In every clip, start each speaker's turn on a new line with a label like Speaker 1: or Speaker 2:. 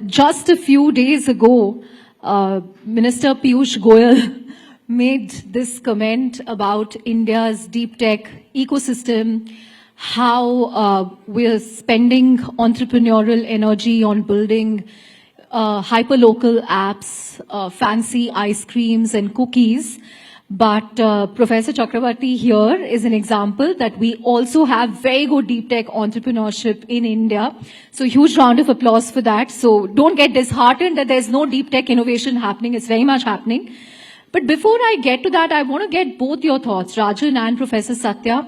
Speaker 1: Just a few days ago, Minister Piyush Goyal made this comment about India's deep tech ecosystem, how we're spending entrepreneurial energy on building hyperlocal apps, fancy ice creams and cookies. But Professor Chakravarti here is an example that we also have very good deep tech entrepreneurship in India. So huge round of applause for that. So don't get disheartened that there's no deep tech innovation happening. It's very much happening. But before I get to that, I want to get both your thoughts, Rajan and Professor Satya.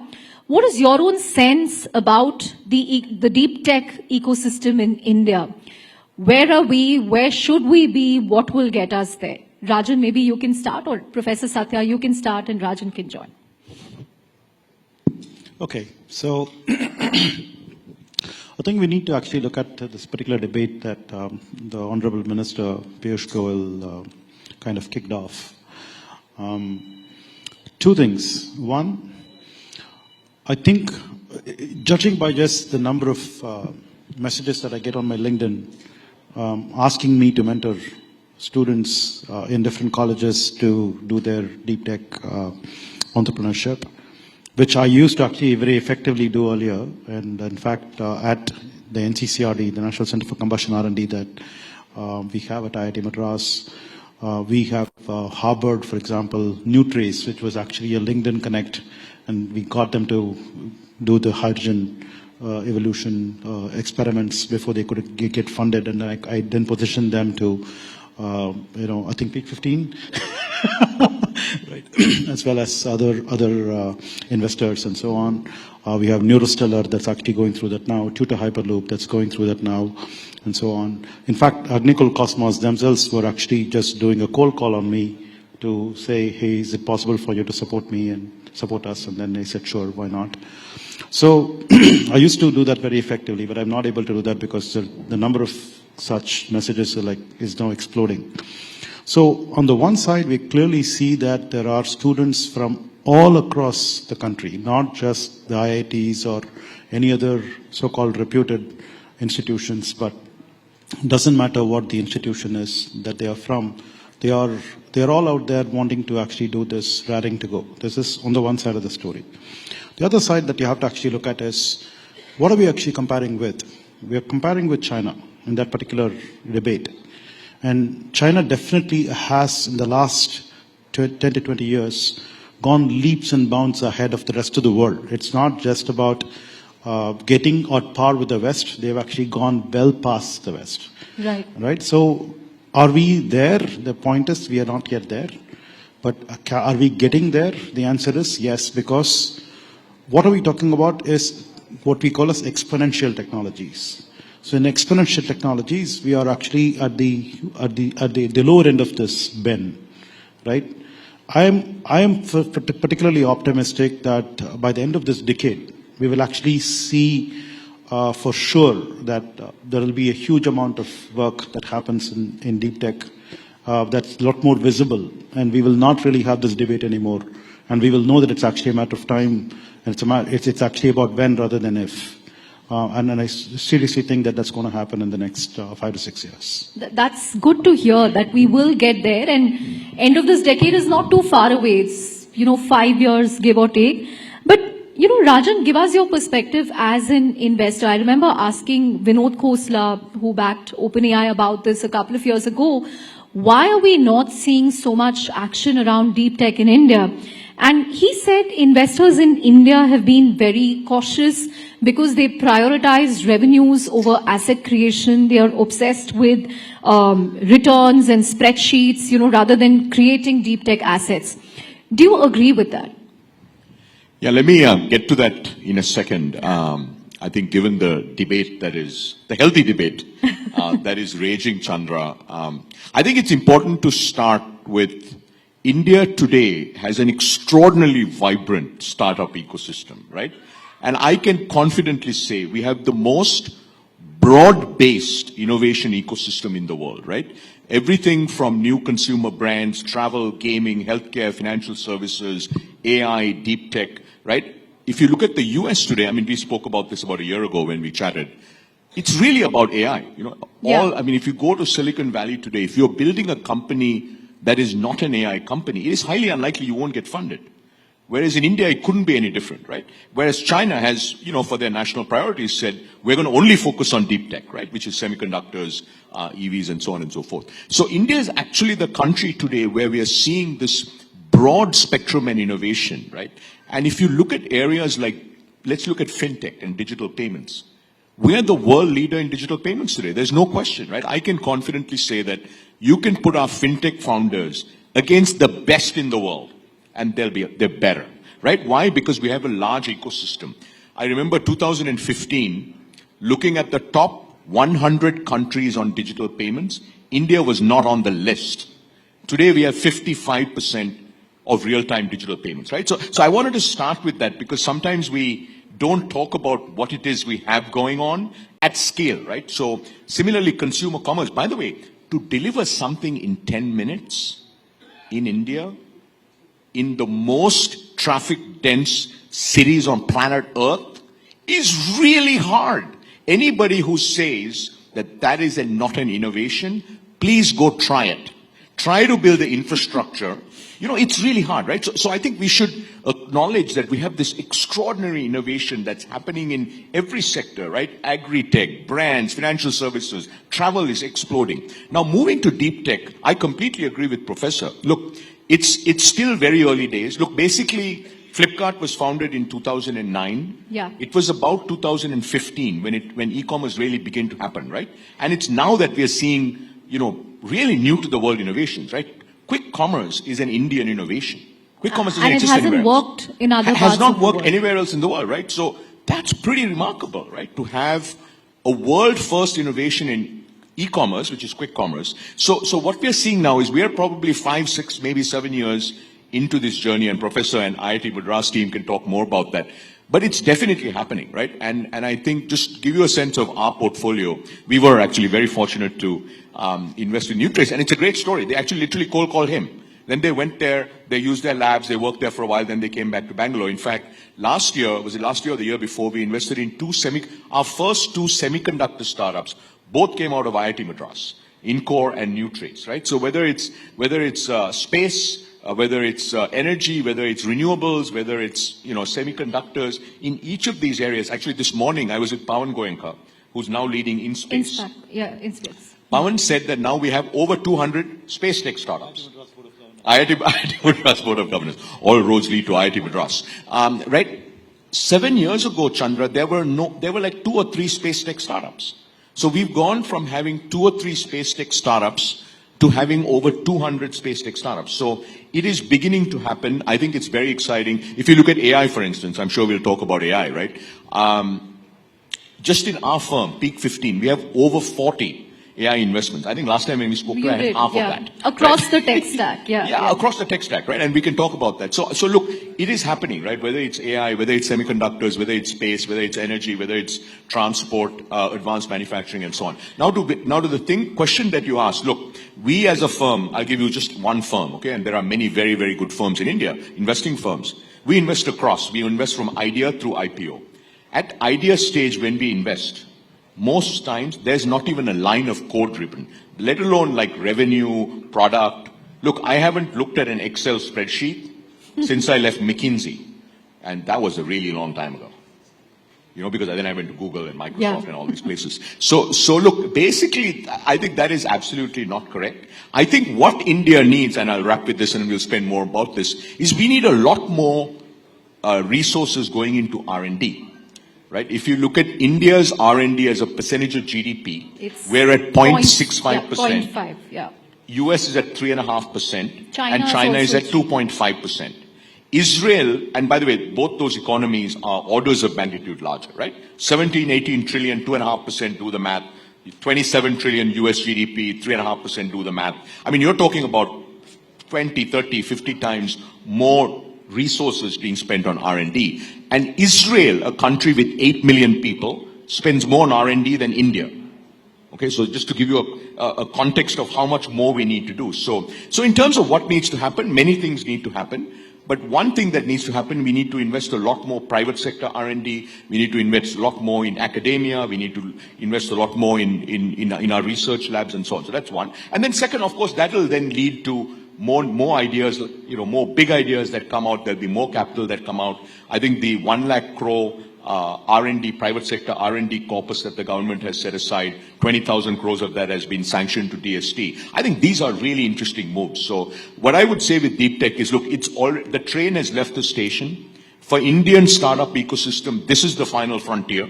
Speaker 1: What is your own sense about the deep tech ecosystem in India? Where are we? Where should we be? What will get us there? Rajan, maybe you can start, or Professor Satya, you can start and Rajan can join.
Speaker 2: Okay, so I think we need to actually look at this particular debate that the Honorable Minister Piyush Goyal kind of kicked off. Two things. One, I think, judging by just the number of messages that I get on my LinkedIn asking me to mentor students in different colleges to do their deep tech entrepreneurship, which I used to actually very effectively do earlier. And in fact, at the NCCRD, the National Center for Combustion R&D that we have at IIT Madras, we have harbored, for example, Nutrace, which was actually a LinkedIn Connect, and we got them to do the hydrogen evolution experiments before they could get funded, and I then positioned them to I think peak 15, right, as well as other investors and so on. We have Neurostellar that's actually going through that now, Tutor Hyperloop that's going through that now, and so on. In fact, Agnicol Cosmos themselves were actually just doing a cold call on me to say, hey, is it possible for you to support me and support us? And then they said, sure, why not? So I used to do that very effectively, but I'm not able to do that because the number of such messages is now exploding. So on the one side, we clearly see that there are students from all across the country, not just the IITs or any other so-called reputed institutions, but it doesn't matter what the institution is that they are from. They are all out there wanting to actually do this, raring to go. This is on the one side of the story. The other side that you have to actually look at is, what are we actually comparing with? We are comparing with China in that particular debate. And China definitely has, in the last 10 to 20 years, gone leaps and bounds ahead of the rest of the world. It's not just about getting on par with the West. They've actually gone well past the West.
Speaker 1: Right.
Speaker 2: Right? So are we there? The point is, we are not yet there. But are we getting there? The answer is yes, because what are we talking about is what we call as exponential technologies. So in exponential technologies, we are actually at the lower end of this bend, right? I am particularly optimistic that by the end of this decade, we will actually see for sure that there will be a huge amount of work that happens in deep tech that's a lot more visible, and we will not really have this debate anymore, and we will know that it's actually a matter of time, and it's actually about when rather than if. And I seriously think that that's going to happen in the next 5 to 6 years. That's
Speaker 1: good to hear that we will get there, and end of this decade is not too far away. It's 5 years, give or take. But Rajan, give us your perspective as an investor. I remember asking Vinod Khosla, who backed OpenAI, about this a couple of years ago. Why are we not seeing so much action around deep tech in India? And he said investors in India have been very cautious because they prioritize revenues over asset creation. They are obsessed with returns and spreadsheets, rather than creating deep tech assets. Do you agree with that?
Speaker 3: Yeah, let me get to that in a second. I think given the debate the healthy debate that is raging, Chandra, I think it's important to start with India today has an extraordinarily vibrant startup ecosystem, right? And I can confidently say we have the most broad-based innovation ecosystem in the world, right? Everything from new consumer brands, travel, gaming, healthcare, financial services, AI, deep tech, right? If you look at the US today, I mean, we spoke about this about a year ago when we chatted. it's really about AI. You know,
Speaker 1: Yeah.
Speaker 3: I mean, if you go to Silicon Valley today, if you're building a company that is not an AI company, it is highly unlikely you won't get funded. Whereas in India, it couldn't be any different, right? Whereas China has, you know, for their national priorities said, we're going to only focus on deep tech, right? Which is semiconductors, EVs, and so on and so forth. So India is actually the country today where we are seeing this broad spectrum and innovation, right? And if you look at areas like, let's look at fintech and digital payments. We're the world leader in digital payments today. There's no question, right? I can confidently say that you can put our fintech founders against the best in the world, and they're better, right? Why? Because we have a large ecosystem. I remember 2015, looking at the top 100 countries on digital payments, India was not on the list. Today we have 55% of real-time digital payments, right? So I wanted to start with that because sometimes we don't talk about what it is we have going on at scale, right? So similarly, consumer commerce, by the way, to deliver something in 10 minutes in India, in the most traffic-dense cities on planet Earth, is really hard. Anybody who says that that is not an innovation, please go try it. Try to build the infrastructure. You know, it's really hard, right? So I think we should acknowledge that we have this extraordinary innovation that's happening in every sector, right? Agri-tech, brands, financial services, travel is exploding. Now, moving to deep tech, I completely agree with Professor. Look, it's still very early days. Look, basically, Flipkart was founded in 2009.
Speaker 1: Yeah.
Speaker 3: It was about 2015 when e-commerce really began to happen, right? And it's now that we are seeing, you know, really new to the world innovations, right? Quick commerce is an Indian innovation. Quick commerce doesn't
Speaker 1: And it
Speaker 3: exist anywhere
Speaker 1: hasn't
Speaker 3: else.
Speaker 1: worked in other parts
Speaker 3: Has not
Speaker 1: of the
Speaker 3: worked
Speaker 1: world.
Speaker 3: anywhere else in the world, right? So that's pretty remarkable, right? To have a world-first innovation in e-commerce, which is quick commerce. So what we are seeing now is we are probably 5, 6, maybe 7 years into this journey, and Professor and IIT Madras team can talk more about that. But it's definitely happening, right? And I think just to give you a sense of our portfolio, we were actually very fortunate to invest in Nutrace, and it's a great story. They actually literally cold called him. Then they went there, they used their labs, they worked there for a while, then they came back to Bangalore. In fact, last year, was it last year or the year before, we invested in our first two semiconductor startups. Both came out of IIT Madras, Incor and Nutrace, right? So whether it's space, whether it's energy, whether it's renewables, whether it's, you know, semiconductors, in each of these areas. Actually, this morning I was with Pawan Goenka, who's now leading InSpace.
Speaker 1: InSpace.
Speaker 3: Pawan said that now we have over 200 space tech startups. IIT Madras Board of Governors. All roads lead to IIT Madras. Right? 7 years ago, Chandra, there were like 2 or 3 space tech startups. So we've gone from having 2 or 3 space tech startups to having over 200 space tech startups. So it is beginning to happen. I think it's very exciting. If you look at AI, for instance, I'm sure we'll talk about AI, right? Just in our firm, Peak 15, we have over 40 AI investments. I think last time when we spoke, I had half of that.
Speaker 1: Across
Speaker 3: right?
Speaker 1: the tech stack,
Speaker 3: Yeah, across the tech stack, right? And we can talk about that. So look, it is happening, right? Whether it's AI, whether it's semiconductors, whether it's space, whether it's energy, whether it's transport, advanced manufacturing, and so on. Now to the question that you asked. Look, we as a firm, I'll give you just one firm, okay? And there are many very, very good firms in India, investing firms. We invest across. We invest from idea through IPO. At idea stage, when we invest, most times there's not even a line of code written, let alone like revenue, product. Look, I haven't looked at an Excel spreadsheet since I left McKinsey, and that was a really long time ago. You know, because then I went to Google and Microsoft and all these places. So look, basically, I think that is absolutely not correct. I think what India needs, and I'll wrap with this and we'll spend more about this, is we need a lot more resources going into R&D. Right? If you look at India's R&D as a percentage of GDP, we're at 0.65%.
Speaker 1: 0.5, yeah.
Speaker 3: US is at 3.5%, and
Speaker 1: China
Speaker 3: China is at
Speaker 1: is
Speaker 3: 2.5%. Israel, and by the way, both those economies are orders of magnitude larger, right? 17, 18 trillion, 2.5%, do the math. 27 trillion US GDP, 3.5%, do the math. I mean, you're talking about 20, 30, 50 times more resources being spent on R&D. And Israel, a country with 8 million people, spends more on R&D than India. Okay, so just to give you a context of how much more we need to do. So in terms of what needs to happen, many things need to happen. But one thing that needs to happen, we need to invest a lot more private sector R&D. We need to invest a lot more in academia. We need to invest a lot more in our research labs and so on. So that's one. And then second, of course, that will then lead to more ideas, more big ideas that come out. There'll be more capital that come out. I think the 1 lakh crore R&D, private sector R&D corpus that the government has set aside, 20,000 crores of that has been sanctioned to DST. I think these are really interesting moves. So what I would say with deep tech is, look, the train has left the station. For Indian startup ecosystem, this is the final frontier,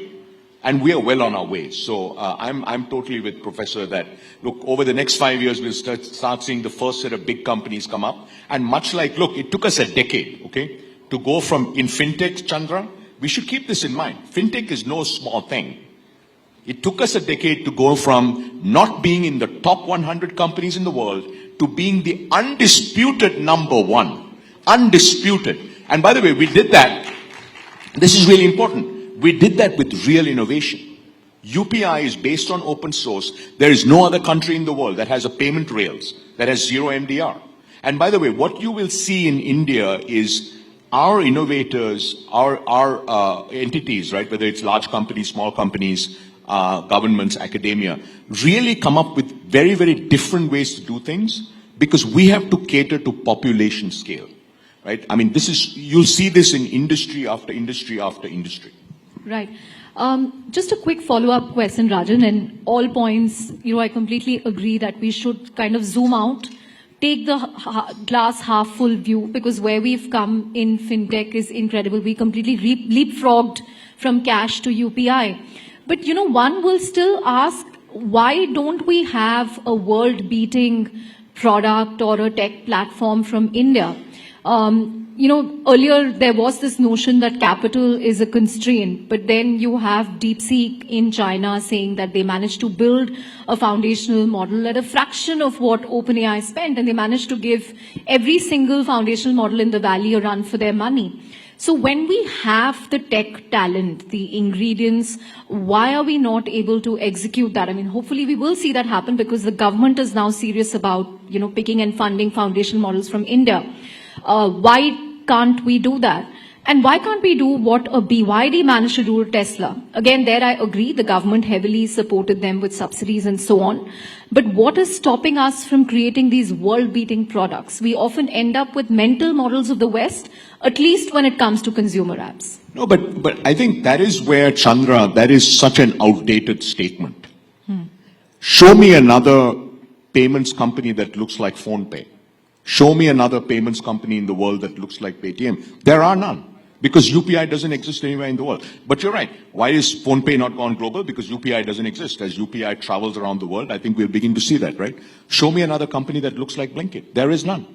Speaker 3: and we are well on our way. So I'm totally with Professor that, look, over the next 5 years, we'll start seeing the first set of big companies come up. And much like, look, it took us a decade, okay, to go from, in fintech, Chandra, we should keep this in mind. Fintech is no small thing. It took us a decade to go from not being in the top 100 companies in the world to being the undisputed number one. Undisputed. And by the way, we did that. This is really important. We did that with real innovation. UPI is based on open source. There is no other country in the world that has a payment rails, that has zero MDR. And by the way, what you will see in India is our innovators, our entities, right, whether it's large companies, small companies, governments, academia, really come up with very, very different ways to do things because we have to cater to population scale, right? I mean, you'll see this in industry after industry after industry.
Speaker 1: Right. Just a quick follow-up question, Rajan, and all points, I completely agree that we should kind of zoom out, take the glass half full view, because where we've come in fintech is incredible. We completely leapfrogged from cash to UPI. But, one will still ask, why don't we have a world-beating product or a tech platform from India? Earlier there was this notion that capital is a constraint, but then you have DeepSeek in China saying that they managed to build a foundational model at a fraction of what OpenAI spent, and they managed to give every single foundational model in the valley a run for their money. So when we have the tech talent, the ingredients, why are we not able to execute that? I mean, hopefully we will see that happen because the government is now serious about, picking and funding foundational models from India. Why can't we do that? And why can't we do what a BYD managed to do to Tesla? Again, there I agree, the government heavily supported them with subsidies and so on. But what is stopping us from creating these world-beating products? We often end up with mental models of the West, at least when it comes to consumer apps.
Speaker 3: No, but I think that is where, Chandra, that is such an outdated statement. Show me another payments company that looks like PhonePe. Show me another payments company in the world that looks like Paytm. There are none. Because UPI doesn't exist anywhere in the world. But you're right. Why is PhonePe not gone global? Because UPI doesn't exist. As UPI travels around the world, I think we'll begin to see that, right? Show me another company that looks like Blinkit. There is none.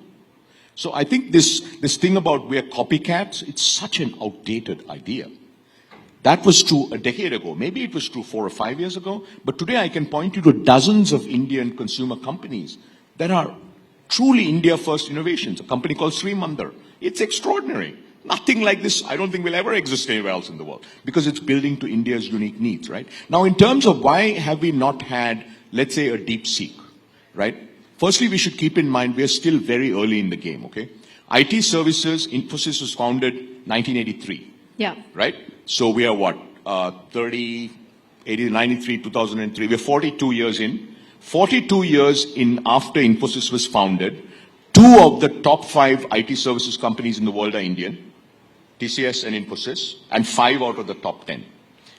Speaker 3: So I think this thing about we're copycats, it's such an outdated idea. That was true a decade ago. Maybe it was true 4 or 5 years ago. But today I can point you to dozens of Indian consumer companies that are truly India-first innovations. A company called Srimandir. It's extraordinary. Nothing like this, I don't think, will ever exist anywhere else in the world because it's building to India's unique needs, right? Now, in terms of why have we not had, let's say, a DeepSeek, right? Firstly, we should keep in mind we are still very early in the game, okay? IT services, Infosys was founded 1983.
Speaker 1: Yeah.
Speaker 3: Right? So we are what? 93, 2003. We're 42 years in. 42 years in after Infosys was founded, 2 of the top 5 IT services companies in the world are Indian. TCS and Infosys, and 5 out of the top 10.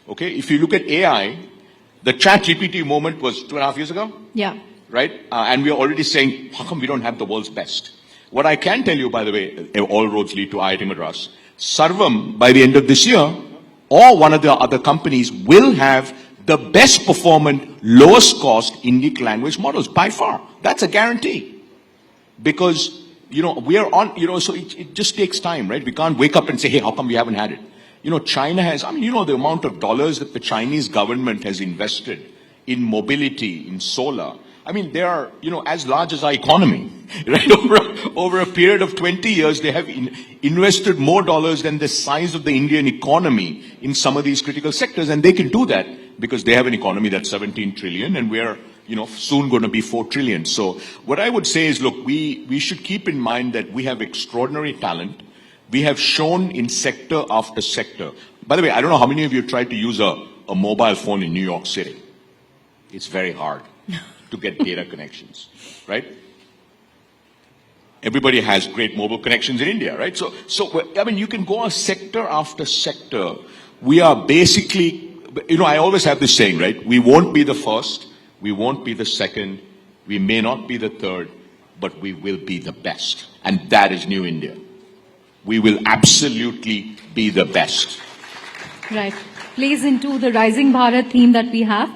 Speaker 3: Okay, if you look at AI, the ChatGPT moment was 2.5 years ago.
Speaker 1: Yeah.
Speaker 3: Right? And we are already saying, how come we don't have the world's best? What I can tell you, by the way, all roads lead to IIT Madras. Sarvam, by the end of this year, or one of the other companies will have the best performant, lowest cost Indic language models by far. That's a guarantee. Because we are on, so it just takes time, right? We can't wake up and say, hey, how come we haven't had it? China has, the amount of dollars that the Chinese government has invested in mobility, in solar. They are, as large as our economy, right? Over a period of 20 years, they have invested more dollars than the size of the Indian economy in some of these critical sectors. And they can do that because they have an economy that's 17 trillion and we're, soon going to be 4 trillion. So what I would say is, look, we should keep in mind that we have extraordinary talent. We have shown in sector after sector. By the way, I don't know how many of you tried to use a mobile phone in New York City. It's very hard to get data connections, right? Everybody has great mobile connections in India, right? So I mean, you can go on sector after sector. We are basically, I always have this saying, right? We won't be the first, we won't be the second, we may not be the third, but we will be the best. And that is New India. We will absolutely be the best.
Speaker 1: Right. Plays into the Rising Bharat theme that we have.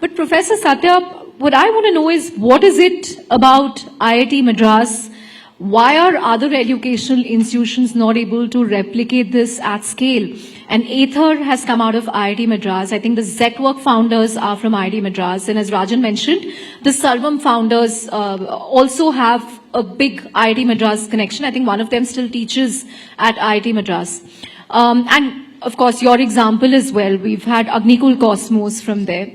Speaker 1: But Professor Satya, what I want to know is, what is it about IIT Madras? Why are other educational institutions not able to replicate this at scale? And Aether has come out of IIT Madras. I think the ZWork founders are from IIT Madras. And as Rajan mentioned, the Sarvam founders also have a big IIT Madras connection. I think one of them still teaches at IIT Madras. And of course, your example as well. We've had Agnikul Cosmos from there.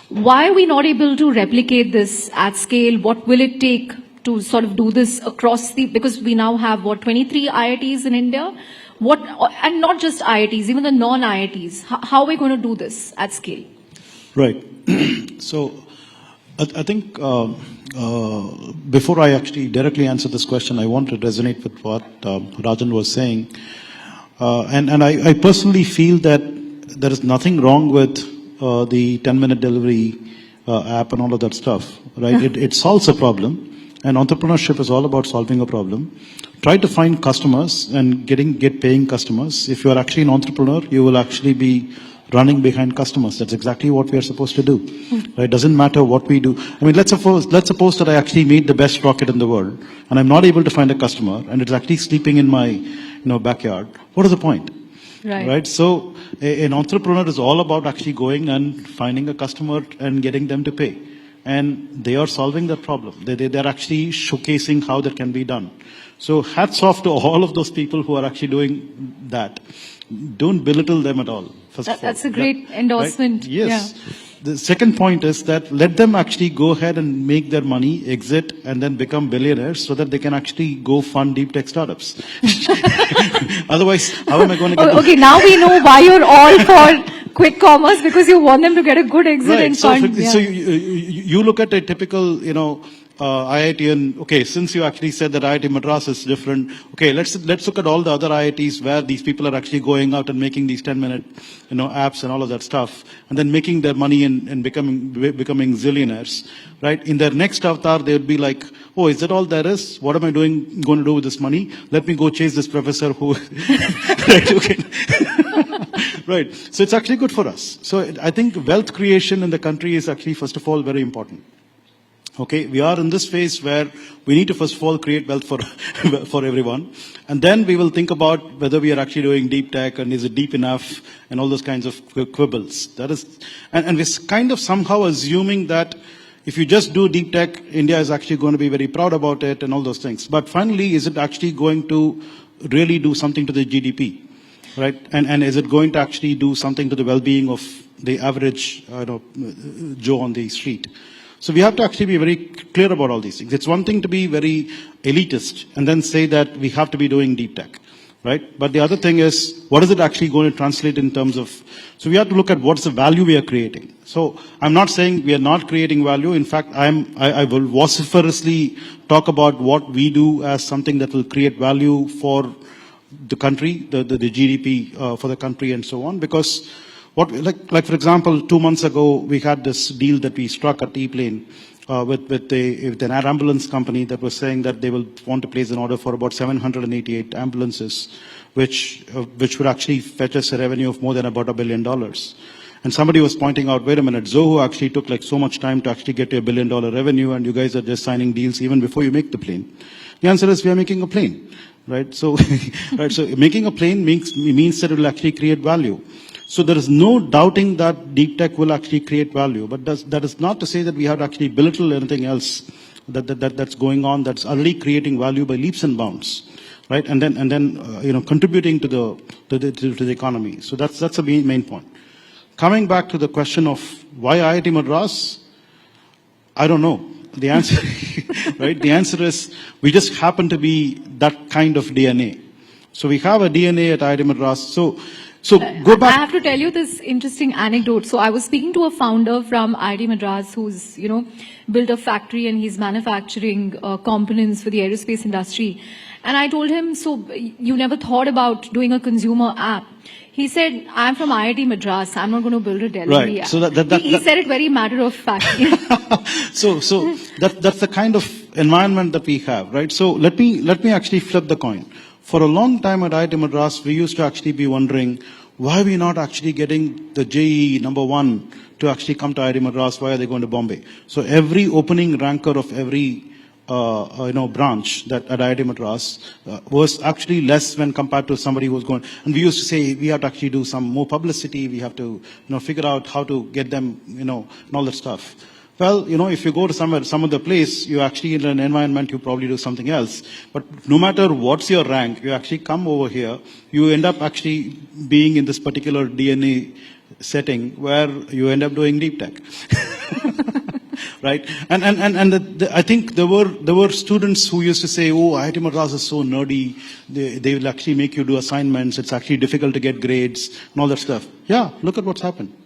Speaker 1: Why are we not able to replicate this at scale? What will it take to sort of do this across because we now have 23 IITs in India? And not just IITs, even the non-IITs. How are we going to do this at scale?
Speaker 2: Right. So I think before I actually directly answer this question, I want to resonate with what Rajan was saying. And I personally feel that there is nothing wrong with the 10-minute delivery app and all of that stuff, right?
Speaker 1: Yeah.
Speaker 2: It solves a problem, and entrepreneurship is all about solving a problem. Try to find customers and get paying customers. If you are actually an entrepreneur, you will actually be running behind customers. That's exactly what we are supposed to do. Right? It doesn't matter what we do. I mean, let's suppose that I actually made the best rocket in the world, and I'm not able to find a customer, and it's actually sleeping in my backyard. What is the point? Right. So an entrepreneur is all about actually going and finding a customer and getting them to pay. And they are solving that problem. They're actually showcasing how that can be done. So hats off to all of those people who are actually doing that. Don't belittle them at all.
Speaker 1: That's a great endorsement.
Speaker 2: Right? Yes.
Speaker 1: Yeah.
Speaker 2: The second point is that let them actually go ahead and make their money, exit, and then become billionaires so that they can actually go fund deep tech startups. Otherwise, how am I going to get
Speaker 1: Okay, now we know why you're all for quick commerce, because you want them to get a good exit and fund.
Speaker 2: So you look at a typical, IIT, and okay, since you actually said that IIT Madras is different, okay, let's look at all the other IITs where these people are actually going out and making these 10-minute, apps and all of that stuff, and then making their money and becoming zillionaires, right? In their next avatar, they would be like, oh, is that all there is? What am I going to do with this money? Let me go chase this professor who, right? Okay. Right. So it's actually good for us. So I think wealth creation in the country is actually, first of all, very important. Okay, we are in this phase where we need to first of all create wealth for everyone, and then we will think about whether we are actually doing deep tech and is it deep enough and all those kinds of quibbles. That is, and we're kind of somehow assuming that if you just do deep tech, India is actually going to be very proud about it and all those things. But finally, is it actually going to really do something to the GDP, right? And is it going to actually do something to the well-being of the average Joe on the street? So we have to actually be very clear about all these things. It's one thing to be very elitist and then say that we have to be doing deep tech, right? But the other thing is, what is it actually going to translate in terms of, so we have to look at what's the value we are creating. So I'm not saying we are not creating value. In fact, I will vociferously talk about what we do as something that will create value for the country, the GDP for the country and so on, because like for example, 2 months ago, we had this deal that we struck at E-Plane with an air ambulance company that was saying that they will want to place an order for about 788 ambulances, which would actually fetch us a revenue of more than about $1 billion. And somebody was pointing out, wait a minute, Zoho actually took like so much time to actually get to $1 billion revenue, and you guys are just signing deals even before you make the plane. The answer is we are making a plane, right? So, right, so making a plane means that it will actually create value. So there is no doubting that deep tech will actually create value, but that is not to say that we have to actually belittle anything else that's going on that's already creating value by leaps and bounds, right? And then contributing to the economy. So that's the main point. Coming back to the question of why IIT Madras, I don't know. The answer, right? The answer is we just happen to be that kind of DNA. So we have a DNA at IIT Madras. So go
Speaker 1: I
Speaker 2: back.
Speaker 1: have to tell you this interesting anecdote. So I was speaking to a founder from IIT Madras who's, built a factory and he's manufacturing components for the aerospace industry. And I told him, so you never thought about doing a consumer app? He said, I'm from IIT Madras. I'm not going to build a delivery
Speaker 2: Right.
Speaker 1: app.
Speaker 2: So
Speaker 1: he said it very matter of fact.
Speaker 2: So that's the kind of environment that we have, right? So let me actually flip the coin. For a long time at IIT Madras, we used to actually be wondering, why are we not actually getting the JEE #1 to actually come to IIT Madras? Why are they going to Bombay? So every opening ranker of every branch that at IIT Madras was actually less when compared to somebody who was going. And we used to say we have to actually do some more publicity. We have to figure out how to get them and all that stuff. Well, if you go to some other place, you're actually in an environment, you probably do something else. But no matter what's your rank, you actually come over here, you end up actually being in this particular DNA setting where you end up doing deep tech. Right? And I think there were students who used to say, oh, IIT Madras is so nerdy. They will actually make you do assignments. It's actually difficult to get grades and all that stuff. Yeah, look at what's happened.